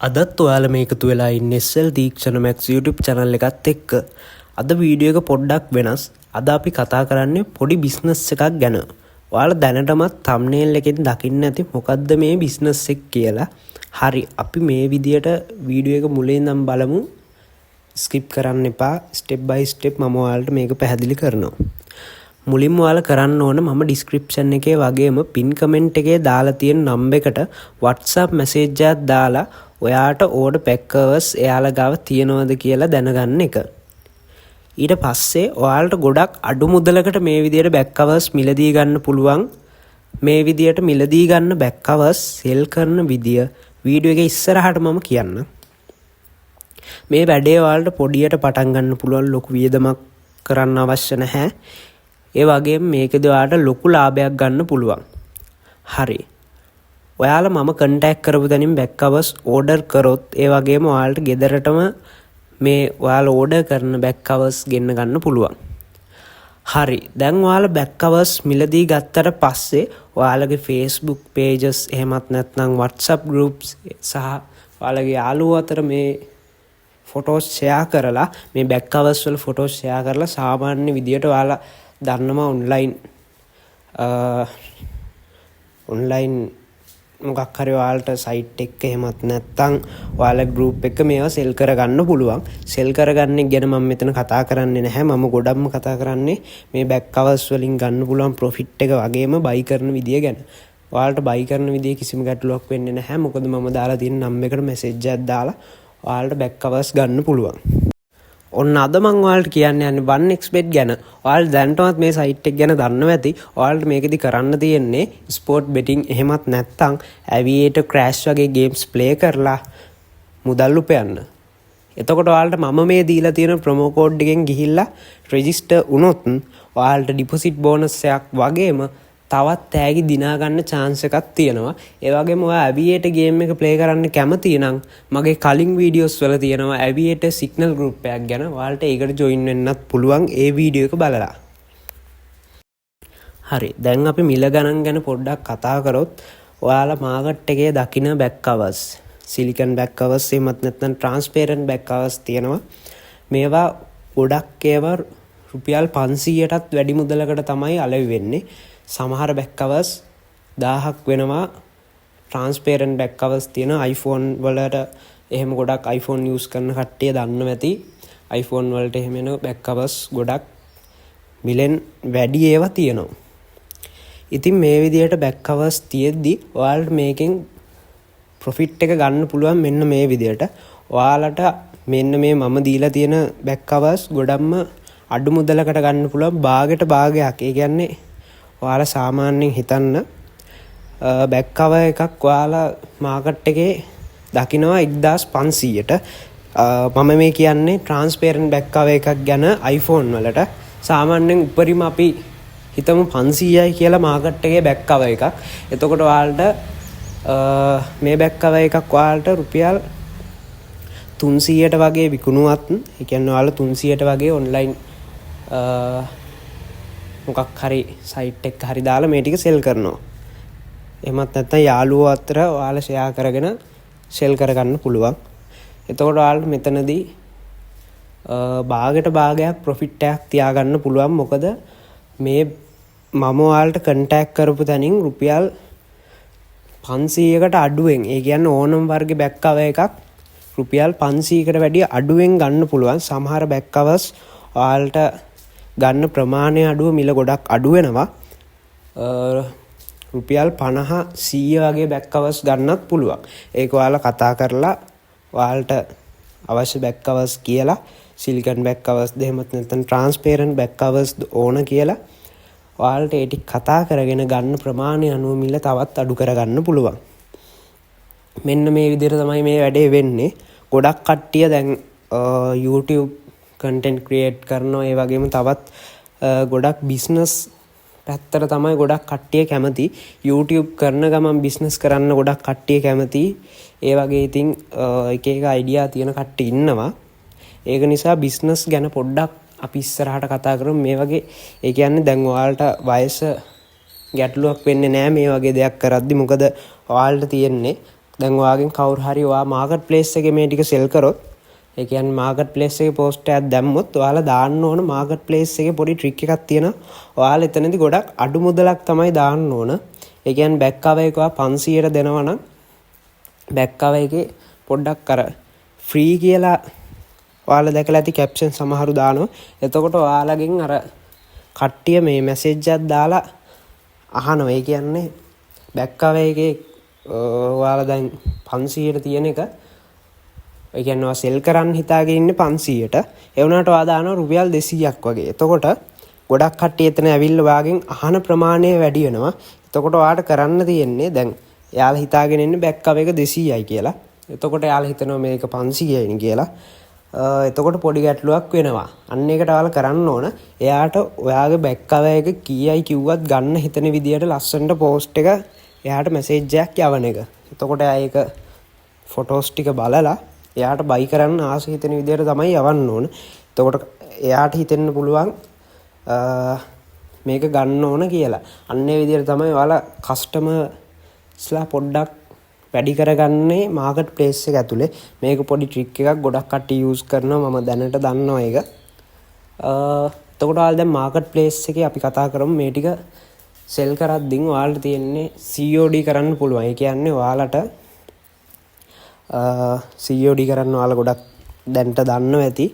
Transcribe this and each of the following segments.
අදත් ඔයාල මේකතු වෙලා ඉන්නේ SL දීක්ෂණ Max YouTube channel එකත් එක්ක. අද වීඩියෝ එක පොඩ්ඩක් වෙනස්. අද අපි කතා කරන්නේ පොඩි බිස්නස් එකක් ගැන. ඔයාලා දැනටමත් thumbnail එකෙන් දකින්න ඇති මොකද්ද මේ බිස්නස් එක කියලා. හරි, අපි මේ විදියට වීඩියෝ එක මුලින් ඉඳන් බලමු. skip කරන්න එපා. step by step මම ඔයාලට මේක පැහැදිලි කරනවා. මුලින්ම ඔයාලා කරන්න ඕන මම description එකේ වගේම pin comment එකේ දාලා තියෙන number එකට WhatsApp message එකක් දාලා ඔයාට order packers එයාලා ගාව තියනවද කියලා දැනගන්න එක. ඊට පස්සේ ඔයාලට ගොඩක් අඩු මුදලකට මේ විදියට back covers මිලදී ගන්න පුළුවන්. මේ විදියට මිලදී ගන්න back covers sell කරන විදිය වීඩියෝ එකේ ඉස්සරහට මම කියන්නම්. මේ වැඩේ ඔයාලට පොඩියට පටන් ගන්න පුළුවන්, ලොකු වියදමක් කරන්න අවශ්‍ය නැහැ. ඒ වගේම මේකදී ඔයාලට ලොකු ලාභයක් ගන්න පුළුවන්. හරි. ඔයාලා මම contact කරපු තැනින් back covers order කරොත් ඒ වගේම ඔයාලට ගෙදරටම මේ ඔයාලා order කරන back covers ගෙන්න ගන්න පුළුවන්. හරි. දැන් ඔයාලා back covers මිලදී ගත්තට පස්සේ ඔයාලගේ Facebook pages එහෙමත් නැත්නම් WhatsApp groups සහ ඔයාලගේ යාළුවෝ අතර මේ photos share කරලා මේ back covers වල photos share කරලා සාමාන්‍ය විදියට ඔයාලා දන්නවා online මොකක් හරි ඔයාලට site එක එහෙමත් නැත්නම් ඔයාලා group එක මේවා sell කරගන්න පුළුවන්. sell කරගන්න ගැන මම මෙතන කතා කරන්නේ නැහැ. මම ගොඩක්ම කතා කරන්නේ මේ back covers වලින් ගන්න පුළුවන් profit එක වගේම buy කරන විදිය ගැන. ඔයාලට buy කරන විදිය කිසිම ගැටලුවක් වෙන්නේ නැහැ. මොකද මම දාලා තියෙන number එකට message එකක් දාලා ඔයාලට back covers ගන්න පුළුවන්. ඔන්න අද මම ඔයාලට කියන්න යන්නේ 1xbet ගැන. ඔයාලා දැනටමත් මේ site එක ගැන දන්නවා ඇති. ඔයාලට මේකෙදි කරන්න තියෙන්නේ sport betting එහෙමත් නැත්නම් aviator crash වගේ games play කරලා මුදල් උපයන්න. එතකොට ඔයාලට මම මේ දීලා තියෙන promo code එකෙන් ගිහිල්ලා register වුණොත් ඔයාලට deposit bonus එකක් වගේම තවත් තෑගි දිනා ගන්න chance එකක් තියෙනවා. ඒ වගේම ඔයා aviator game එක play කරන්න කැමති නම් මගේ කලින් videos වල තියෙනවා aviator signal group එකක් ගැන. ඔයාලට ඒකට join වෙන්නත් පුළුවන් ඒ වීඩියෝ එක බලලා. හරි. දැන් අපි මිල ගණන් ගැන පොඩ්ඩක් කතා කරොත් ඔයාලා මාකට් එකේ දකින back covers, silicon back covers එහෙමත් නැත්නම් transparent back covers තියෙනවා. මේවා ගොඩක් ඒවා රුපියල් 500ටත් වැඩි මුදලකට තමයි අලෙවි වෙන්නේ. සමහර back covers 1000ක් වෙනවා. transparent back covers තියෙන iPhone වලට එහෙම ගොඩක් iPhone use කරන කට්ටිය දන්නවා ඇති. iPhone වලට එහෙම එන back covers ගොඩක් මිලෙන් වැඩි ඒවා තියෙනවා. ඉතින් මේ විදිහට back covers තියෙද්දි ඔයාලට මේකෙන් profit එක ගන්න පුළුවන් මෙන්න මේ විදිහට. ඔයාලට මෙන්න මේ මම දීලා තියෙන back covers ගොඩක්ම අඩු මුදලකට ගන්න පුළුවන්, භාගයට භාගයක්. ඒ කියන්නේ ඔයාලා සාමාන්‍යයෙන් හිතන්න back cover එකක් ඔයාලා මාකට් එකේ දකිනවා 1500ට. මම මේ කියන්නේ transparent back cover එකක් ගැන iPhone වලට. සාමාන්‍යයෙන් උපරිම අපි හිතමු 500යි කියලා මාකට් එකේ back cover එකක්. එතකොට ඔයාලට මේ back cover එකක් ඔයාලට රුපියල් 300ට වගේ විකුණුවත්, ඒ කියන්නේ ඔයාලා 300ට වගේ online මොකක් හරි site එක හරි දාලා මේ ටික sell කරනවා. එහෙමත් නැත්නම් යාළුවෝ අතර ඔයාලා share කරගෙන sell කරගන්න පුළුවන්. එතකොට ඔයාලට මෙතනදී භාගයට භාගයක් profit එකක් තියාගන්න පුළුවන්. මොකද මේ මම ඔයාලට contact කරපු තැනින් රුපියල් 500කට අඩුවෙන්, ඒ කියන්නේ ඕනම වර්ගේ back cover එකක් රුපියල් 500කට වැඩිය අඩුවෙන් ගන්න පුළුවන්. සමහර back covers ඔයාලට ගන්න ප්‍රමාණය අඩුව මිල ගොඩක් අඩු වෙනවා. රුපියල් 50 100 වගේ back covers ගන්නත් පුළුවන්. ඒක ඔයාලා කතා කරලා ඔයාලට අවශ්‍ය back covers කියලා silicon back covers දෙහෙමත් නැත්නම් transparent back covers ඕන කියලා ඔයාලට ඒ ටික කතා කරගෙන ගන්න ප්‍රමාණය අනුව මිල තවත් අඩු කරගන්න පුළුවන්. මෙන්න මේ විදිහට තමයි මේ වැඩේ වෙන්නේ. ගොඩක් කට්ටිය දැන් YouTube content create කරනවා. ඒ වගේම තවත් ගොඩක් business පැත්තට තමයි ගොඩක් කට්ටිය කැමති. YouTube කරන ගමන් business කරන්න ගොඩක් කට්ටිය කැමති. ඒ වගේ ඉතින් එක එක idea තියෙන කට්ටිය ඉන්නවා. ඒක නිසා business ගැන පොඩ්ඩක් අපි ඉස්සරහට කතා කරමු. මේ වගේ ඒ කියන්නේ දැන් ඔයාලට වයස ගැටලුවක් වෙන්නේ නැහැ මේ වගේ දෙයක් කරද්දි. මොකද ඔයාලට තියෙන්නේ දැන් ඔයාගෙන් කවුරු හරි ඔයා මාකට් ප්ලේස් එකේ මේ ටික සෙල් කරොත්, ඒ කියන්නේ මාකට් ප්ලේස් එකේ පෝස්ට් එකක් දැම්මොත් ඔයාලා දාන්න ඕන මාකට් ප්ලේස් එකේ පොඩි ට්‍රික් එකක් තියෙනවා. ඔයාලා එතනදී ගොඩක් අඩු මුදලක් තමයි දාන්න ඕන. ඒ කියන්නේ බෑක් කවර් එක ඔයා 500ට දෙනවා නම් බෑක් කවර් එකේ පොඩ්ඩක් අර ෆ්‍රී කියලා ඔයාලා දැකලා ඇති කැප්ෂන් සමහරු දානවා. එතකොට ඔයාලගෙන් අර කට්ටිය මේ මැසේජ් එකක් දාලා අහනවා. ඒ කියන්නේ බෑක් කවර් එකේ ඔයාලා දැන් 500ට තියෙන එක, ඒ කියන්නේ ඔයා සෙල් කරන්න හිතාගෙන ඉන්නේ 500ට. ඒ වුණාට ඔයා දානවා රුපියල් 200ක් වගේ. එතකොට ගොඩක් කට්ටිය එතන ඇවිල්ලා ඔයාගෙන් අහන ප්‍රමාණය වැඩි වෙනවා. එතකොට ඔයාට කරන්න තියෙන්නේ දැන් එයාලා හිතාගෙන ඉන්නේ බෑක් කවර් එක 200යි කියලා. එතකොට එයාලා හිතනවා මේක 500යිනේ කියලා. එතකොට පොඩි ගැටලුවක් වෙනවා. අන්න ඒකට ඔයාලා කරන්න ඕන එයාට ඔයාගේ බෑක් කවර් එක කීයයි කිව්වත් ගන්න හිතන විදියට ලස්සනට පෝස්ට් එක එයාට මැසේජ් එකක් යවන එක. එතකොට එයා ඒක ෆොටෝස් ටික බලලා එයාට බයි කරන්න ආස හිතෙන විදියට තමයි යවන්න ඕන. එතකොට එයාට හිතෙන්න පුළුවන් මේක ගන්න ඕන කියලා. අන්න ඒ විදියට තමයි ඔයාලා කස්ටමර්ස්ලා පොඩ්ඩක් වැඩි කරගන්නේ මාකට් ප්ලේස් එක ඇතුලේ. මේක පොඩි ට්‍රික් එකක්, ගොඩක් කට්ටිය යූස් කරනවා, මම දැනට දන්නවා ඒක. එතකොට ඔයාලා දැන් මාකට් ප්ලේස් එකේ අපි කතා කරමු මේ ටික සෙල් කරද්දී ඔයාලට තියෙන්නේ COD කරන්න පුළුවන්. ඒ කියන්නේ ඔයාලට COD කරන්න ඔයාලා ගොඩක් දැනට දන්නවා ඇති.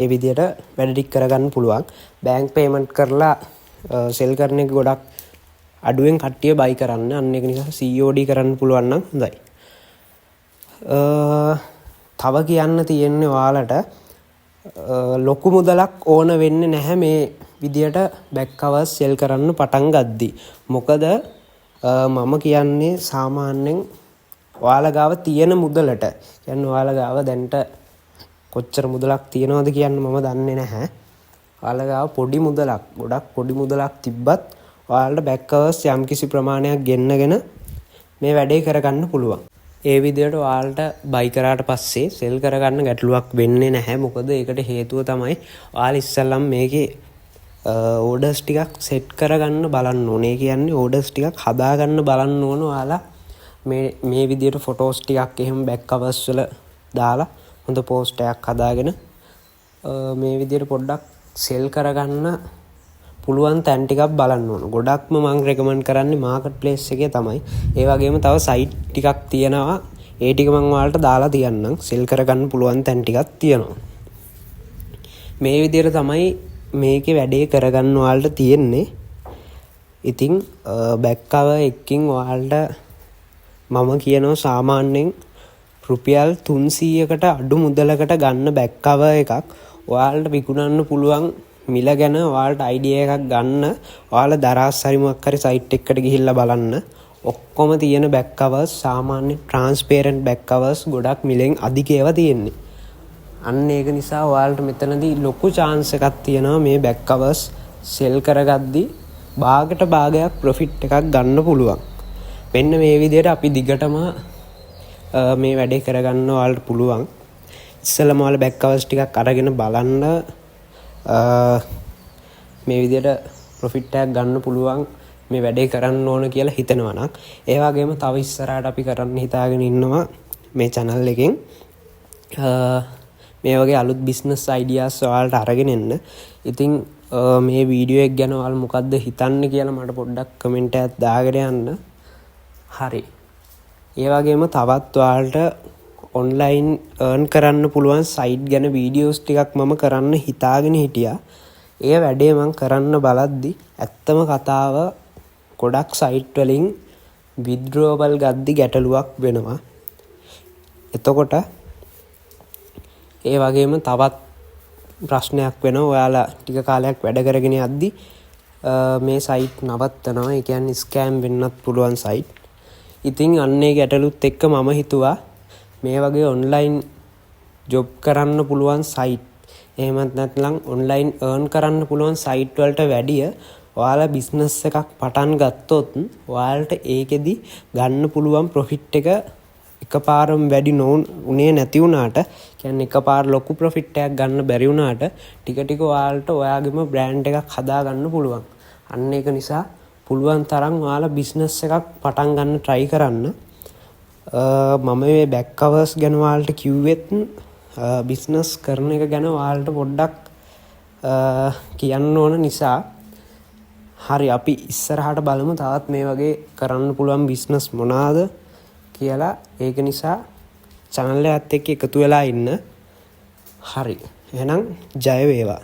ඒ විදියට වැඩ ටික කරගන්න පුළුවන්. බැංක් පේමන්ට් කරලා සෙල් කරන එක ගොඩක් අඩුවෙන් කට්ටිය බයි කරන්න. අන්න ඒක නිසා COD කරන්න පුළුවන් නම් හොඳයි. තව කියන්න තියෙන්නේ ඔයාලට ලොකු මුදලක් ඕන වෙන්නේ නැහැ මේ විදියට බෑක් කවර්ස් සෙල් කරන්න පටන් ගද්දි. මොකද මම කියන්නේ සාමාන්‍යයෙන් ඔයාලා ගාව තියෙන මුදලට, කියන්නේ ඔයාලා ගාව දැන්ට කොච්චර මුදලක් තියෙනවද කියන්න මම දන්නේ නැහැ. ඔයාලා ගාව පොඩි මුදලක්, ගොඩක් පොඩි මුදලක් තිබ්බත් ඔයාලට බෑක් කවර්ස් යම්කිසි ප්‍රමාණයක් ගෙන්නගෙන මේ වැඩේ කරගන්න පුළුවන්. ඒ විදිහට ඔයාලට බයි කරාට පස්සේ සෙල් කරගන්න ගැටලුවක් වෙන්නේ නැහැ. මොකද ඒකට හේතුව තමයි ඔයාලා ඉස්සෙල්ලම මේකේ ඕඩර්ස් ටිකක් සෙට් කරගන්න බලන්න ඕනේ. කියන්නේ ඕඩර්ස් ටිකක් හදාගන්න බලන්න ඕන. ඔයාලා මේ විදිහට ෆොටෝස් ටිකක් එහෙම බෑක් කවර්ස් වල දාලා හොඳ පෝස්ට් එකක් හදාගෙන මේ විදිහට පොඩ්ඩක් සෙල් කරගන්න පුළුවන් තැන් ටිකක් බලන්න ඕන. ගොඩක්ම මම රෙකමන්ඩ් කරන්නේ මාකට් ප්ලේස් එකේ තමයි. ඒ වගේම තව සයිට් ටිකක් තියෙනවා. ඒ ටික මම ඔයාලට දාලා තියන්නම්. සෙල් කරගන්න පුළුවන් තැන් ටිකක් තියෙනවා. මේ විදිහට තමයි මේකේ වැඩේ කරගන්න ඔයාලට තියෙන්නේ. ඉතින් බෑක් කවර් එකකින් ඔයාලට මම කියනවා සාමාන්‍යයෙන් රුපියල් 300කට අඩු මුදලකට ගන්න බෑක් කවර් එකක් ඔයාලට විකුණන්න පුළුවන් මිල ගැන ඔයාලට අයිඩියා එකක් ගන්න. ඔයාලා දරාස් හරි මොකක් හරි සයිට් එකකට ගිහිල්ලා බලන්න. ඔක්කොම තියෙන බෑක් කවර්ස් සාමාන්‍ය ට්‍රාන්ස්පේරන්ට් බෑක් කවර්ස් ගොඩක් මිලෙන් අධික ඒවා තියෙන්නේ. අන්න ඒක නිසා ඔයාලට මෙතනදී ලොකු chance එකක් තියෙනවා මේ බෑක් කවර්ස් සෙල් කරගද්දී භාගයට භාගයක් ප්‍රොෆිට් එකක් ගන්න පුළුවන්. මෙන්න මේ විදිහට අපි දිගටම මේ වැඩේ කරගන්න ඔයාලට පුළුවන්. ඉස්සෙල්ලාම ඔයාලා බෑක් කවර්ස් ටිකක් අරගෙන බලන්න මේ විදිහට ප්‍රොෆිට් එකක් ගන්න පුළුවන් මේ වැඩේ කරන්න ඕන කියලා හිතනවා නම්. ඒ වගේම තව ඉස්සරහට අපි කරන්න හිතාගෙන ඉන්නවා මේ channel එකෙන් මේ වගේ අලුත් business ideas ඔයාලට අරගෙන එන්න. ඉතින් මේ වීඩියෝ එක ගැන ඔයාලා මොකද්ද හිතන්නේ කියලා මට පොඩ්ඩක් කමෙන්ට් එකක් දාගෙන යන්න. හරි. ඒ වගේම තවත් ඔයාලට ඔන්ලයින් earn කරන්න පුළුවන් සයිට් ගැන වීඩියෝස් ටිකක් මම කරන්න හිතාගෙන හිටියා. ඒ වැඩේ මම කරන්න බලද්දි ඇත්තම කතාව ගොඩක් සයිට් වලින් withdrawal ගද්දි ගැටලුවක් වෙනවා. එතකොට ඒ වගේම තවත් ප්‍රශ්නයක් වෙනවා. ඔයාලා ටික කාලයක් වැඩ කරගෙන යද්දි මේ සයිට් නවත්තනවා. ඒ කියන්නේ ස්කෑම් වෙන්නත් පුළුවන් සයිට්. ඉතින් අන්නේ ගැටලුත් එක්ක මම හිතුවා මේ වගේ ඔන්ලයින් ජොබ් කරන්න පුළුවන් සයිට්, එහෙමත් නැත්නම් ඔන්ලයින් earn කරන්න පුළුවන් සයිට් වලට වැඩිය ඔයාලා බිස්නස් එකක් පටන් ගත්තොත් ඔයාලට ඒකෙදි ගන්න පුළුවන් ප්‍රොෆිට් එක එකපාරම වැඩි උනේ නැති වුණාට, කියන්නේ එකපාර ලොකු ප්‍රොෆිට් එකක් ගන්න බැරි වුණාට ටික ටික ඔයාලට ඔයාගේම බ්‍රෑන්ඩ් එකක් හදා ගන්න පුළුවන්. අන්න ඒක නිසා පුළුවන් තරම් ඔයාලා බිස්නස් එකක් පටන් ගන්න try කරන්න. මම මේ බැක් කවර්ස් ගැන ඔයාලට කිව්වෙත් බිස්නස් කරන එක ගැන ඔයාලට පොඩ්ඩක් කියන්න ඕන නිසා හරි අපි ඉස්සරහට බලමු තවත් මේ වගේ කරන්න පුළුවන් බිස්නස් මොනවාද කියලා. ඒක නිසා channel එකත් එක්ක එකතු වෙලා ඉන්න. හරි එහෙනම් ජය වේවා.